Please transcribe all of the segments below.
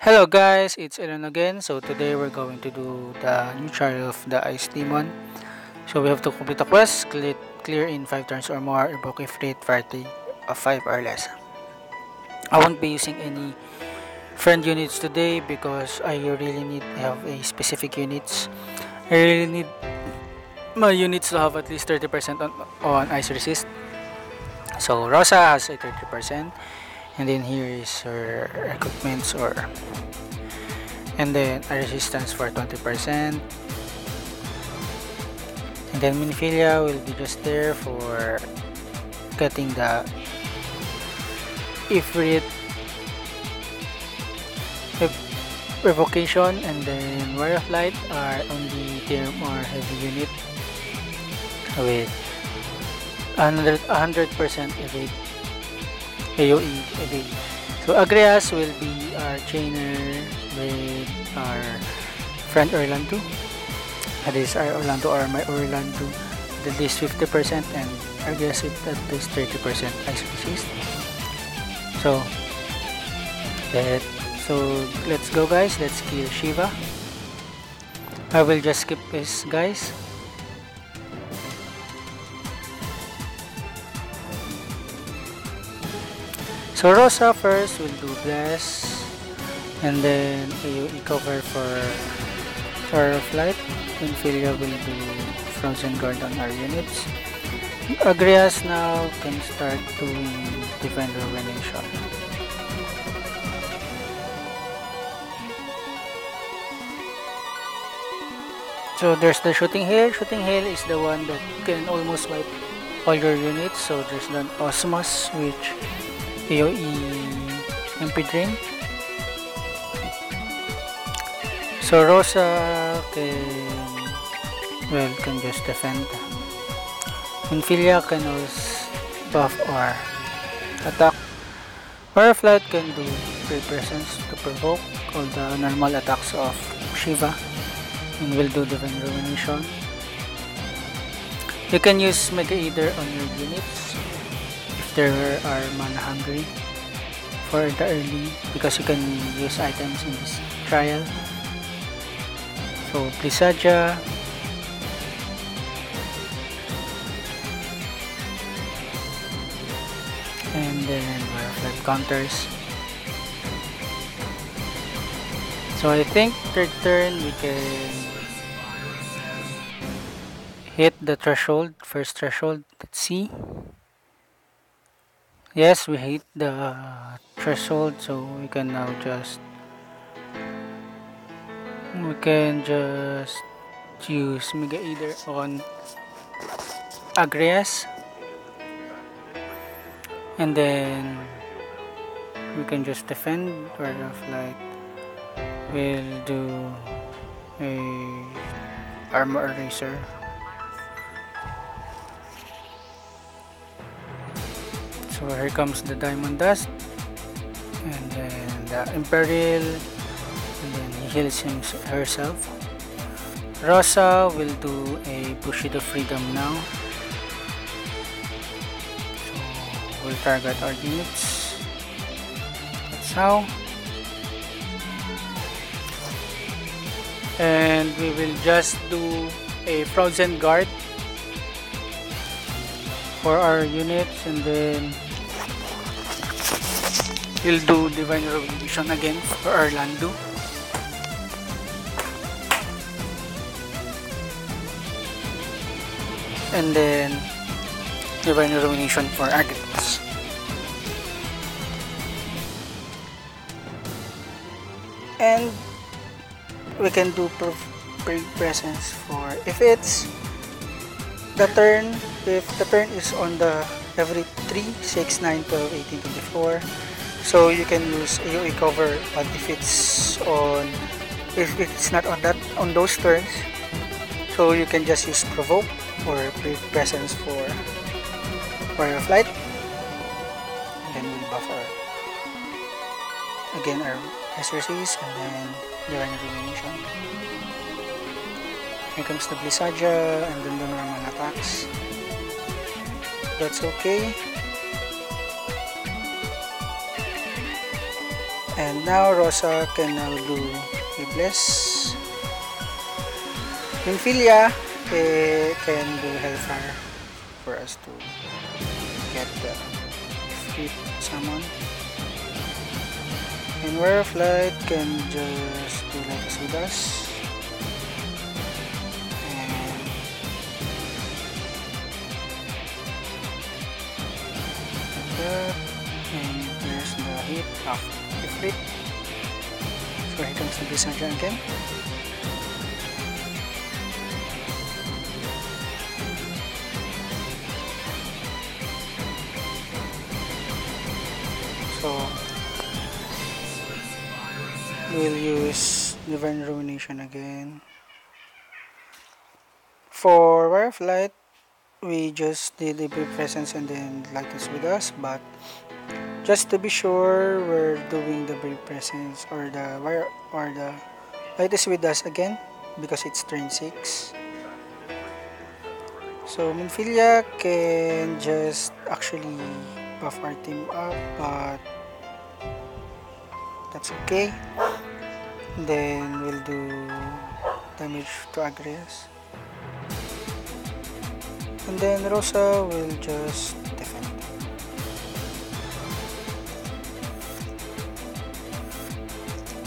Hello guys, it's Elon again. So today we're going to do the new trial of the Ice Demon. So we have to complete a quest, clear in 5 turns or more, evoke a fleet party of 5 or less. I won't be using any friend units today because I really need to have a specific units. I really need my units to have at least 30% on ice resist. So Rosa has a 30%, and then here is her equipments and then a resistance for 20%, and then Minfilia will be just there for getting the Ifrit revocation, and then Wire of Light are on the TMR heavy unit with 100% evade AoE evade. So Agrias will be our trainer with our friend Orlando. That is our Orlando or my Orlando. That is 50% and Agrias at least 30% ice resist. So let's go guys. Let's kill Shiva. I will just skip this guys. So Rosa first will do Bless, and then AoE cover for Fire of Light. Minfilia will do Frozen Guard on our units. Agrias now can start doing Defender winning shot. So there's the Shooting Hail. Shooting Hail is the one that can almost wipe all your units. So there's the Osmos, which AoE MP Drain. So Rosa can just defend. Minfilia can also buff or attack. Fireflight can do free presence to provoke all the normal attacks of Shiva and will do Divine Ruination. You can use Mega Eater on your units there are mana hungry for the early, because you can use items in this trial. So Blizzardja, and then Firefly counters. So I think third turn we can hit the threshold, first threshold. Let's see. Yes, we hit the threshold, so we can now just use Mega Eater on Agrias, and then we can just defend. Word of Light will do a Armor Eraser. So here comes the Diamond Dust, and then the Imperial, and then he heals herself. Rosa will do a Bushido Freedom now. So we'll target our units. That's how. And we will just do a Frozen Guard for our units, and then we'll do Divine Revolution again for Orlando. And then Divine Illumination for Agrias. And we can do presence for if the turn is on the every 3, 6, 9, 12, 18, 24. So you can use AoE cover, but if it's not on those turns, so you can just use provoke or presence for Fire of Light, and then we'll buff our SRCs, and then Divine Illumination. Here comes the Blizzardja, and then the normal attacks. That's okay. And now Rosa can now do a bless. Minfilia can do Hellfire for us to get the Fleet summon. And Warrior of Light can just do like this with us. And like that. And there's the hit of the Fleet. So here comes the Blizzard again. So we'll use Divine Ruination again. For Warrior of Light, we just did a brief presence and then Light is with us, but just to be sure, we're doing the brief presence or the Light is with us again because it's turn 6. So Minfilia can just actually buff our team up, but that's okay. Then we'll do damage to Agrias. And then Rosa will just defend.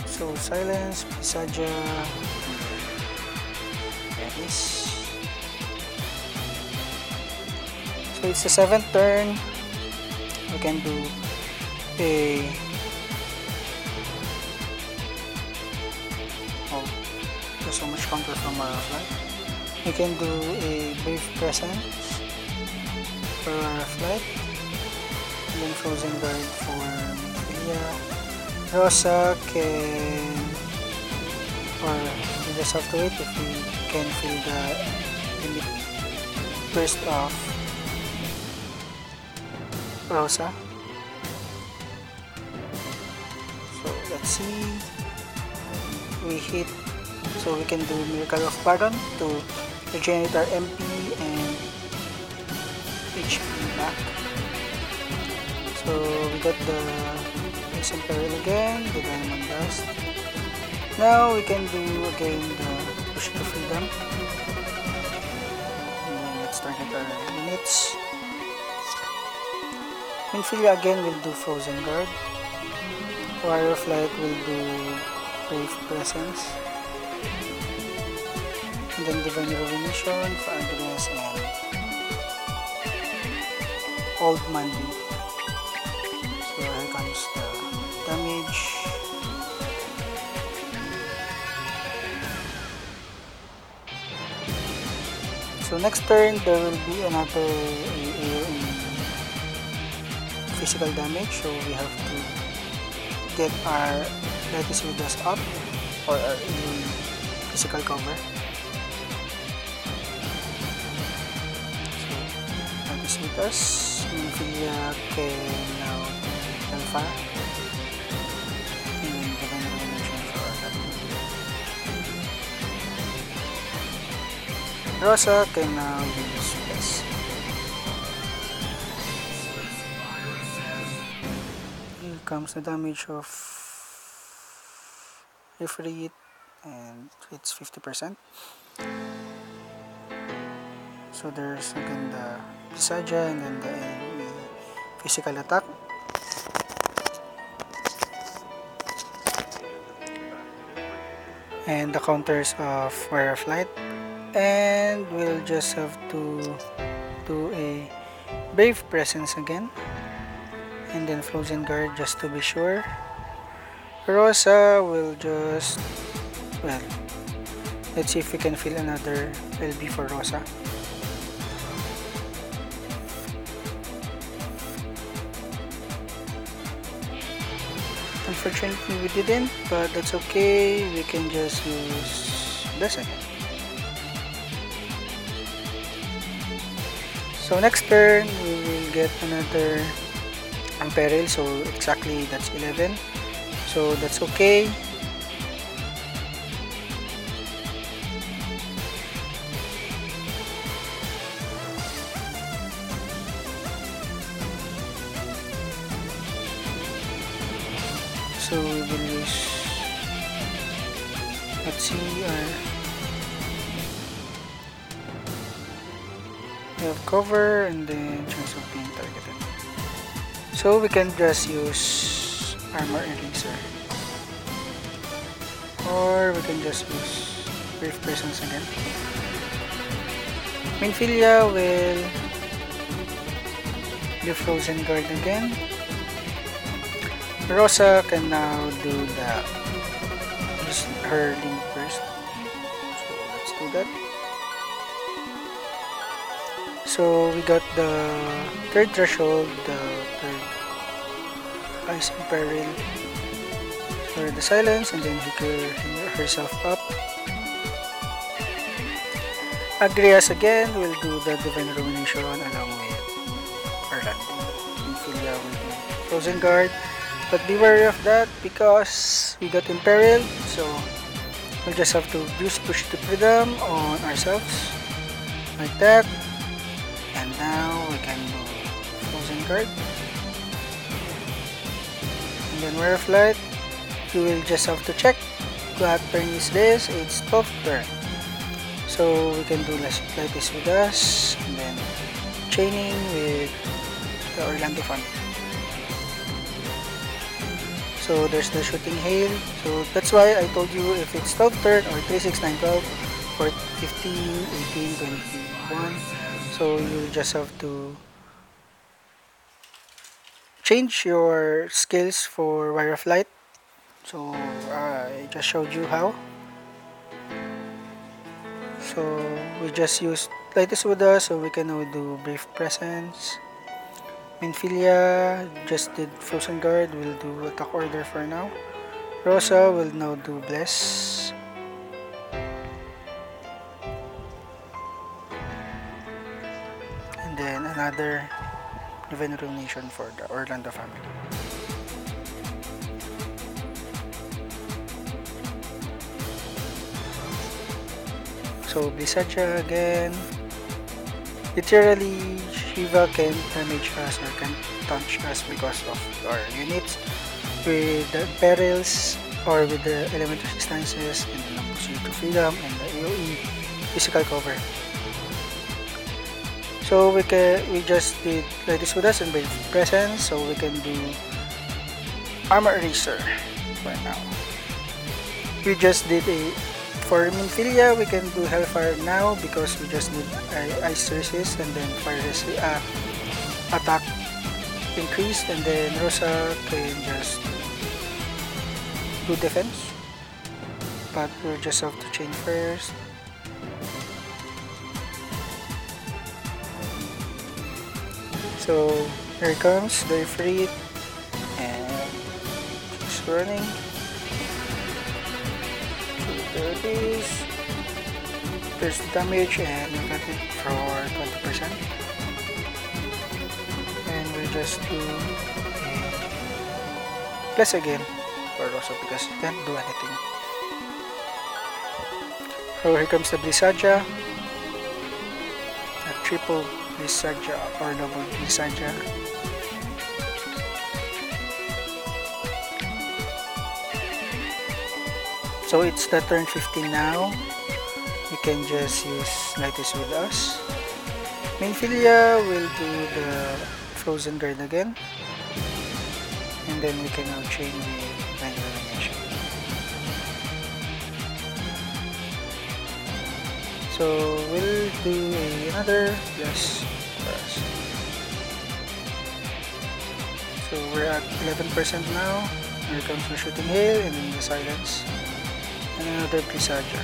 So silence, Pisaja, Eris. So it's the 7th turn. We can do a there's so much counter from our flight. We can do a Brave Presence for our flight. And then Frozen Guard for Minfilia. Rosa can, or we just have to wait if we can feel the limit burst of Rosa. So let's see. We hit, so we can do Miracle of Pardon to regenerate our MP and HP back. So we got the Ancient Peril again, the Diamond Dust. Now we can do again the Push to Freedom. And then let's target our units. Minfilia again will do Frozen Guard. Warrior of Light will do Brave Presence. And then Divine Revolution for Agnes and Old Mandy. So here comes the damage. So next turn there will be another physical damage, so we have to get our Lattice with us up or our physical cover. So Lattice with us, Minfilia can now Alpha and then Divine Revolution for our Rosa can now use this. Here comes the damage of Ifrit, and it's 50%. So there's again the Pisaja and then the enemy physical attack. And the counters of Warrior of Light. And we'll just have to do a Brave Presence again. And then Frozen Guard just to be sure. Rosa will just, well, let's see if we can fill another LB for Rosa. Unfortunately we didn't, but that's okay, we can just use this again. So next turn we will get another Peril, so exactly that's 11. So that's okay. So we will use, let's see, we have cover and then chance of being targeted. So we can just use armor eraser, or we can just use brief presence again. Minfilia will do frozen guard again. Rosa can now do her link first. So let's do that. So we got the third threshold, the third ice in peril for the silence, and then he clear herself up. Agrias again will do the divine rumination along with Orlando. Minfilia will do frozen guard. But be wary of that because we got imperiled, so we'll just have to use push to freedom on ourselves, like that. And now we can do frozen guard. And then Wire of Light, you will just have to check what turn is this. It's 12th turn. So we can do Light is with us, and then chaining with the Orlando Fund. So there's the shooting hail. So that's why I told you if it's 12th turn or 3, 6, 9, 12 or 15, 18, 21. So you just have to change your skills for Wire of Light. So I just showed you how. So we just use Light is with us, so we can now do Brief Presence. Minfilia just did Frozen Guard, will do Attack Order for now. Rosa will now do Bless. And then another Divine Rumination for the Orlando family. So Blizzardja again. Literally, Shiva can damage us or can touch us because of our units with the perils or with the element resistances, and then push to freedom and the AoE physical cover. So we just did Light is with us and Brave Presence, so we can do Armor Eraser right now. We just did for Minfilia, we can do Hellfire now because we just need Ice Resist and then Fire Resist, attack increase, and then Rosa can just do defense. But we'll just have to chain first. So here it comes, the Ifrit, and just running. There it is. There's the damage, and we got it for 20%. And we'll just do plus again for Rosa because it can't do anything. So here comes the Blizzardja. A triple Blizzardja or double Blizzardja. So it's the turn 15 now. We can just use Light is with us. Minfilia will do the Frozen Guard again. And then we can now chain with Divine Rumination. So we'll do another plus for us. So we're at 11% now. Here comes the Shooting Hail and then the Silence. And another Blizzardja.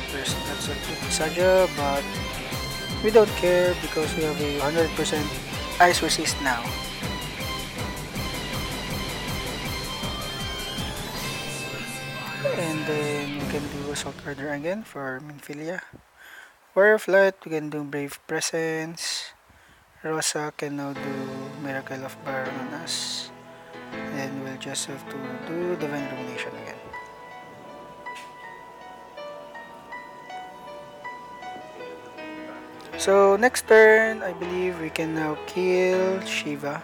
First, that's a Blizzardja, but we don't care because we have a 100% Ice Resist now. And then we can do Assault Order again for Minfilia. Wire of Light, we can do Brave Presence. Rosa can now do Miracle of Baron on us. And we'll just have to do Divine Rumination again. So next turn, I believe we can now kill Shiva.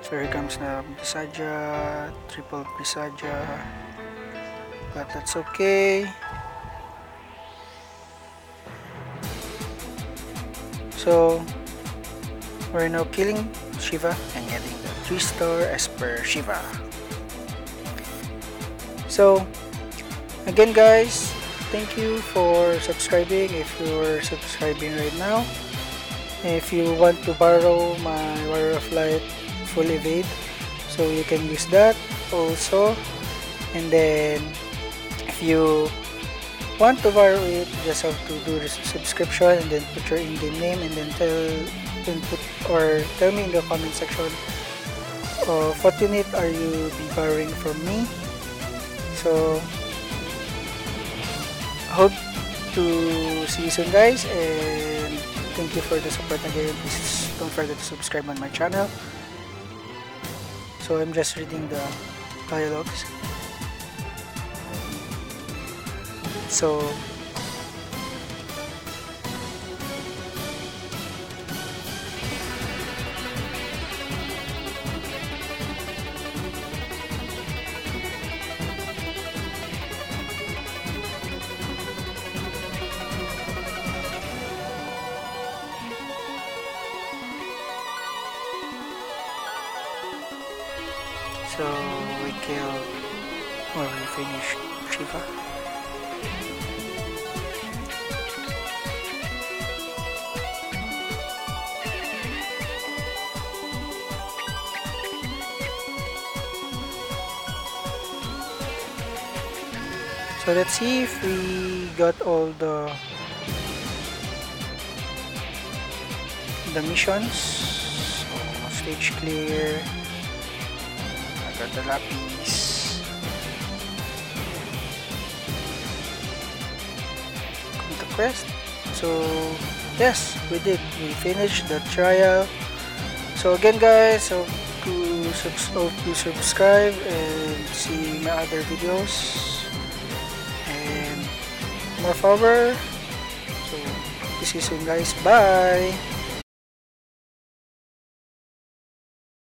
So here comes the Pisaja, triple Pisaja, but that's okay. So we're now killing Shiva and getting the 3-star Esper Shiva. So again guys, thank you for subscribing if you're subscribing right now. If you want to borrow my Warrior of Light full evade, so you can use that also. And then if you want to borrow it, just have to do the subscription and then put your in-game name and then tell me in the comment section of what unit are you be borrowing from me. So hope to see you soon guys, and thank you for the support again. Please don't forget to subscribe on my channel. So I'm just reading the dialogues. So we kill or we finish Shiva. So let's see if we got all the missions. So stage clear. I got the lapis. Complete the quest. So yes, we did. We finished the trial. So again guys, hope you subscribe and see my other videos. More power. So see you soon guys. Bye.